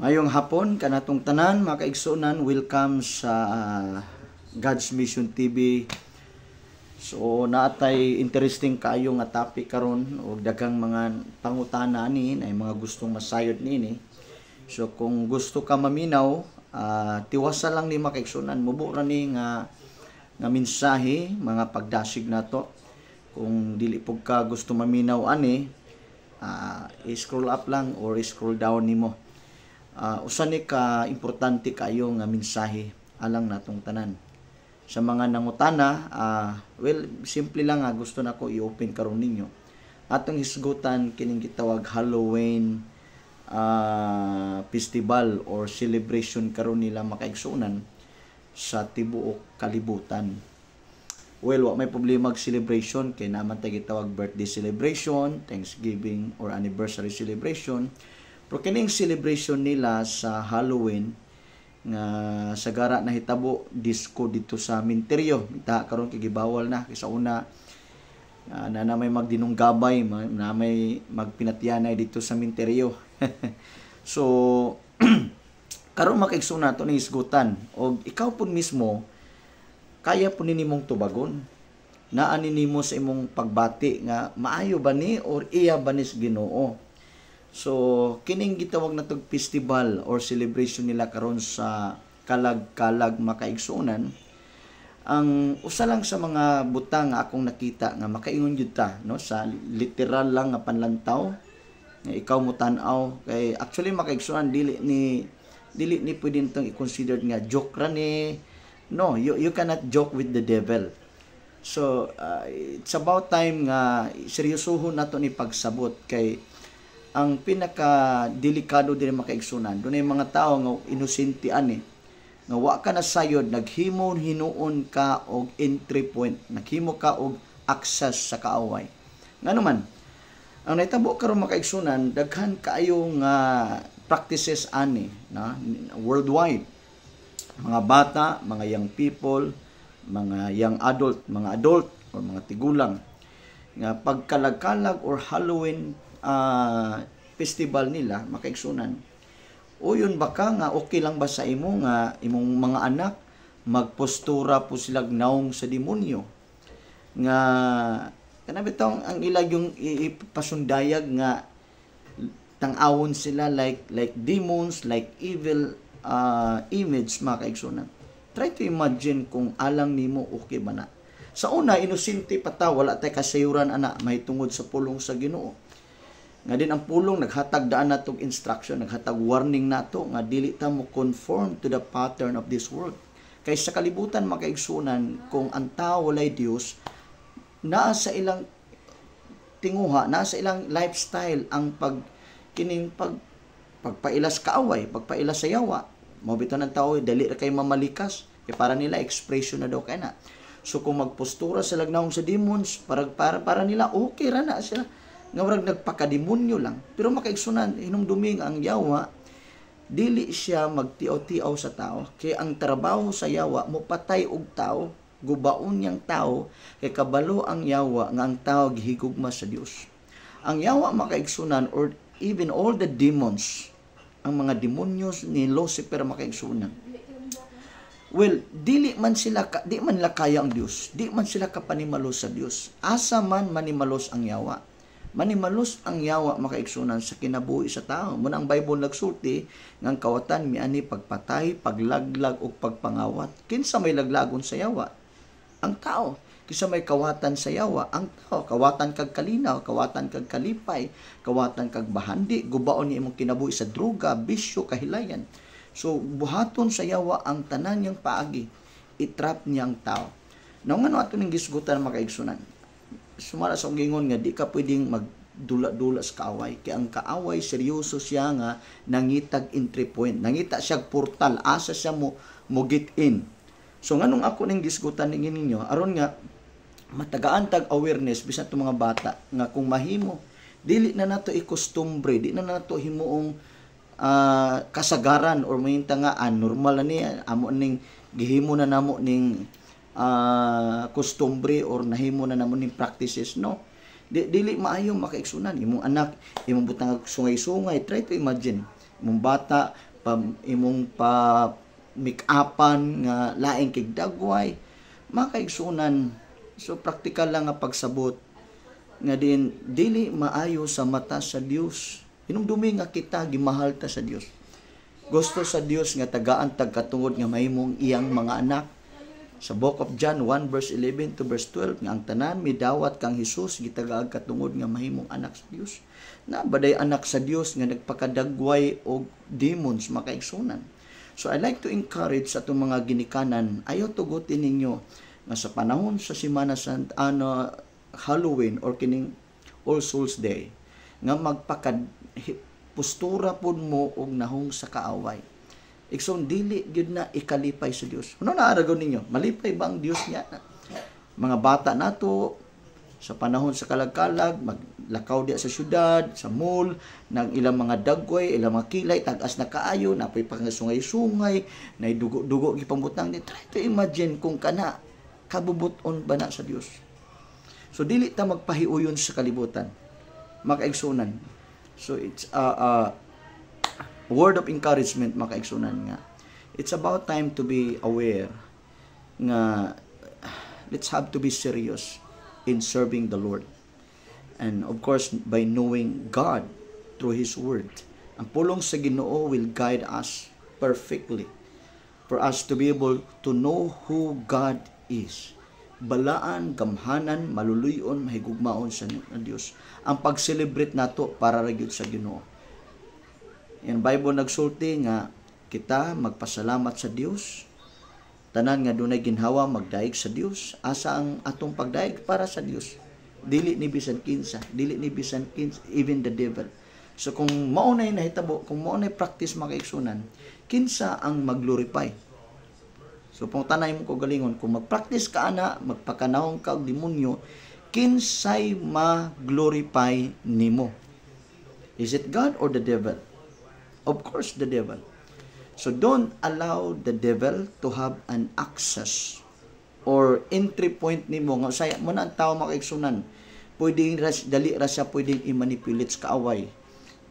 Mayong hapon kanatong tanan mga kaigsunan, welcome sa God's Mission TV. So naatay interesting kayo nga topic karon og daghang mga pangutana ni ay mga gustong masayod nini. So kung gusto ka maminaw, tiwasa lang ni mga kaigsunan, mubo ra ni nga mensahe, mga pagdasig nato. Kung dili pug ka gusto maminaw ani, i-scroll up lang or i-scroll down nimo. Usa ni ka importante kayo nga mensahe alang natong tanan. Sa mga nangutana, simple lang gusto nako i-open karon ninyo. Atong hisgutan kining gitawag Halloween festival or celebration karon nila makaigsunan sa tibuok kalibutan. Well, wa may problema mag celebration kay naman tay gitawag birthday celebration, Thanksgiving or anniversary celebration. Pero kining celebration nila sa Halloween nga sagara na hitabo disco dito sa Minteryo. Ita karon kay gibawal na kay sa una na may magdinunggabay, na may magpinatyanay dito sa Minteryo. So karon makaigsoon nato ni isgutan og ikaw pud mismo kaya po nimong tubagon naa nimo sa imong pagbati nga maayo ba ni or iya ba ni Ginoo. So kining gitawag na tog festival or celebration nila karon sa kalag-kalag makaigsunan, ang usa lang sa mga butang nga akong nakita nga makaingon jud ta no sa literal lang nga panlantaw nga ikaw mo tan-aw kay actually makaigsunan dili ni pwedeng tong i-consider nga joke ra ni. No, you cannot joke with the devil. So it's about time nga seryosohon nato ni pagsabot kay ang pinaka delikado din makaigsunan dunay mga tao nga inosente ani nga wa ka na sayod naghimo hinuon ka og entry point, naghimo ka og access sa kaaway. Nganuman ang nahitabo karon makaigsunan daghan kaayo nga practices ani na worldwide, mga bata, mga young people, mga young adult or mga tigulang nga pagkalag-kalag or Halloween festival nila makaigsunan. O yun baka nga okay lang ba sa imo nga imong mga anak magpostura po sila naong sa demonyo nga kanabitong ang ilag yung ipasundayag nga tang-awon sila like demons, like evil image makaigsunan. Try to imagine kung alang nimo okay ba na. Sa una inosente pa ta, wala tay kasayuran ana mahitungod sa pulong sa Ginoo. Nga din ang pulong naghatag daan natong instruction, naghatag warning nato nga dili ta mo conform to the pattern of this world. Kay sa kalibutan makaigsunan kung ang tao walay Dios, naa sa ilang tinguha, naa sa ilang lifestyle ang pagpailas kaaway, pagpailas sa yawa. Mao bitaw ng tao dali ra kay mamalikas kay para nila expression na daw kay na. So kung magpostura sila naong sa demons, para nila okay ra na sila. Nga warag nagpakademonyo lang. Pero makaigsunan, hinumduming ang yawa, dili siya magtiaw-tiaw sa tao. Kaya ang trabaho sa yawa, mupatay og tao, gubaon niyang tao, kay kabalo ang yawa nga ang tao gihigugma sa Dios. Ang yawa makaigsunan, or even all the demons, ang mga demonyos ni Lucifer makaigsunan. Well, di man nila kaya ang Dios. Di man sila kapanimalos sa Dios. Asa man manimalos ang yawa. Manimalos ang yawa makaigsunan sa kinabuhi sa tao. Muna ang Bible nagsulti ng kawatan miani pagpatay, paglaglag o pagpangawat. Kinsa may laglagon sa yawa? Ang tao. Kinsa may kawatan sa yawa? Ang tao. Kawatan kag kalinaw, kawatan kag kalipay, kawatan kag bahandi, gubaon ni imong kinabuhi sa droga, bisyo, kahilayan. So buhaton sa yawa ang tanan niyang paagi. Itrap niya ang tao. Naong ano ato ning gisgutan makaigsunan? Sumala sa gingon nga di ka pwedeng magdula-dula sa kaaway. Kaya ang kaaway seryoso siya nga nangitag entry point. Nangita siya portal. Asa siya mo get in. So nganong ako ning gisgutan ninyo aron nga matagaan tag awareness bisan to mga bata nga kung mahimo dili na nato ikostumbre, di na nato himuong kasagaran or mahinta nga normal na niya amo ning gihimo na namo ning costumbre or nahimo na namo ning practices, no? Dili maayo makaigsunan imong anak, imong butang sungay-sungay. Try to imagine imong bata imong pa make-upan nga laing kay dagway, makaigsunan. So praktikal lang nga pagsabot nga din dili maayo sa mata sa Dios. Hinumdumi nga kita gimahal ta sa Dios. Gusto sa Dios nga tagaan tagkatungod nga mahimong iyang mga anak. Sa Book of John 1 verse 11 to verse 12 nga ang tanan midawat kang Hesus gitagaag katungod nga mahimong anak sa Dios. Na baday anak sa Dios nga nagpakadagway og demons makaigsunan. So I like to encourage sa atong mga ginikanan, ayo tugutin ninyo nga sa panahon sa Semana Santa, Halloween or kining All Souls Day, nga postura pud mo og nahong sa kaaway. Ikson dili gyud na ikalipay sa Dios. Ano naaragon ninyo? Malipay ba ang Dios niya? Mga bata nato sa panahon sa kalagkalag, maglakaw diya sa syudad, sa mall, ng ilang mga dagway, ilang mga kilay, tagas na kaayo, napoy pangasungay-sungay, na dugo-dugo gipambutang ni. Try to imagine kung kana kabubuton ba na sa Dios. So dili ta magpahiuyon sa kalibutan, makaigsunan. So it's a word of encouragement makaigsunan nga. It's about time to be aware nga let's have to be serious in serving the Lord. And of course, by knowing God through His Word. Ang pulong sa Ginoo will guide us perfectly for us to be able to know who God is. Balaan, gamhanan, maluluyon, mahigugmaon sa Dios. Ang pag-celebrate nato para ra gyud sa Ginoo. Yan Bible nagsulti nga kita magpasalamat sa Dios. Tanan nga dunay ginhawa magdaig sa Dios. Asa ang atong pagdaig para sa Dios. Dili ni bisan kinsa, even the devil. So kung mao nay nahitabo, kung mao nay practice makaigsunan, kinsa ang maglorify? So kung tanay mo ko galingon, kung mag-practice ka ana, magpakanahon ka og demonyo, kinsay ma-glorify nimo? Is it God or the devil? Of course, the devil. So don't allow the devil to have an access or entry point nimo nga saya mo na ang tao makaigsunan. Pwedeng dali ra siya pwedeng i-manipulate sa kaaway.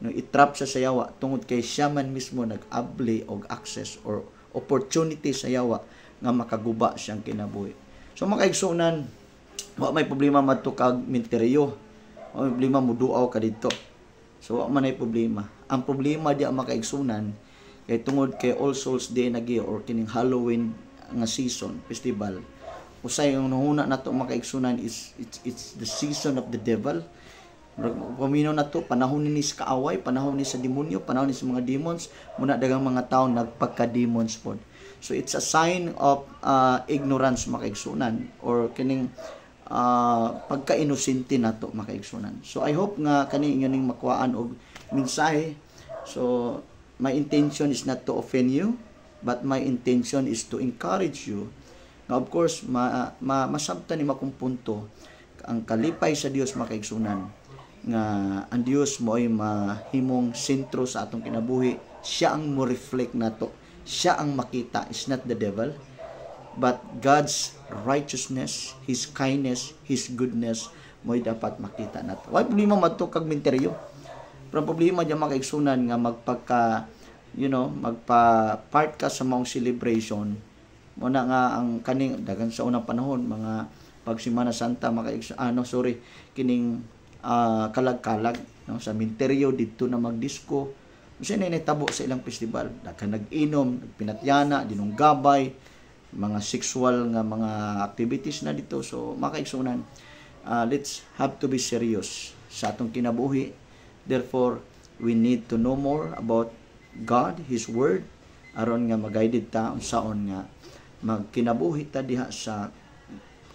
No, i-trap sa sayawa tungod kay siya man mismo nag-abli og access or opportunity sa yawa nga makaguba siyang kinabuhi. So makaigsunan, wa may problema madto kag minteryo. Wa may problema mo duaw ka didto. So wa man ay problema. Ang problema di ang makaigsunan kay tungod kay All Souls Day na gyud or kining Halloween nga season, festival. Usay ang nahuna nato makaigsunan is it's the season of the devil. Paminaw na to, panahon ni sa kaaway, panahon ni sa demonyo, panahon ni sa mga demons, muna dagang mga tao nagpagka-demons po. So it's a sign of ignorance makaigsunan or kining pagka-inosente nato makaigsunan. So I hope nga kani inyo ning makuhaan og mensahe. So my intention is not to offend you, but my intention is to encourage you. Now, of course, masabtan ni makong punto ang kalipay sa Dios makaigsunan nga ang Dios mo ay mahimong sentro sa atong kinabuhi. Siya ang mo reflect nato. Siya ang makita, is not the devil, but God's righteousness, His kindness, His goodness mo'y dapat makita nato. Why problema madto kag minteryo? Pero problema diyan makaigsunan nga magpa-part ka sa maong celebration. Muna nga ang kaning dagan sa unang panahon mga pag Semana Santa kining kalag-kalag no, sa minteryo dito na magdisco. Kasi naitabo sa ilang festival. Daghan nag-inom, nagpinatyana, dinunggabay, mga sexual nga mga activities na dito. So makaigsunan, let's have to be serious sa atong kinabuhi. Therefore, we need to know more about God, His Word, aron nga mag-guided ta unsaon nga magkinabuhi ta diha sa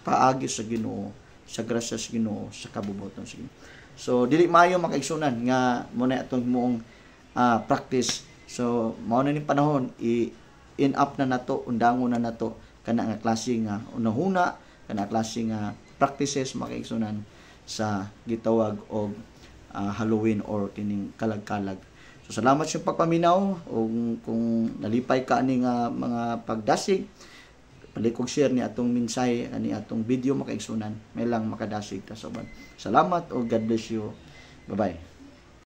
paagi sa Ginoo, sa grasya sa Ginoo, sa kabubuton sa Ginoo. So dili maayo makaigsunan nga muna atong moong practice. So mao na ning panahon in up na nato, undangon na nato kana nga klase nga unahuna, kana klase nga practices makaigsunan sa gitawag og Halloween or kining kalag-kalag. So salamat sa pagpaminaw o kung nalipay ka ani nga mga pagdasig, palikog share ni atong mensahe ani atong video makaigsunan, may lang makadasig ta soban. Salamat o God bless you. Bye-bye.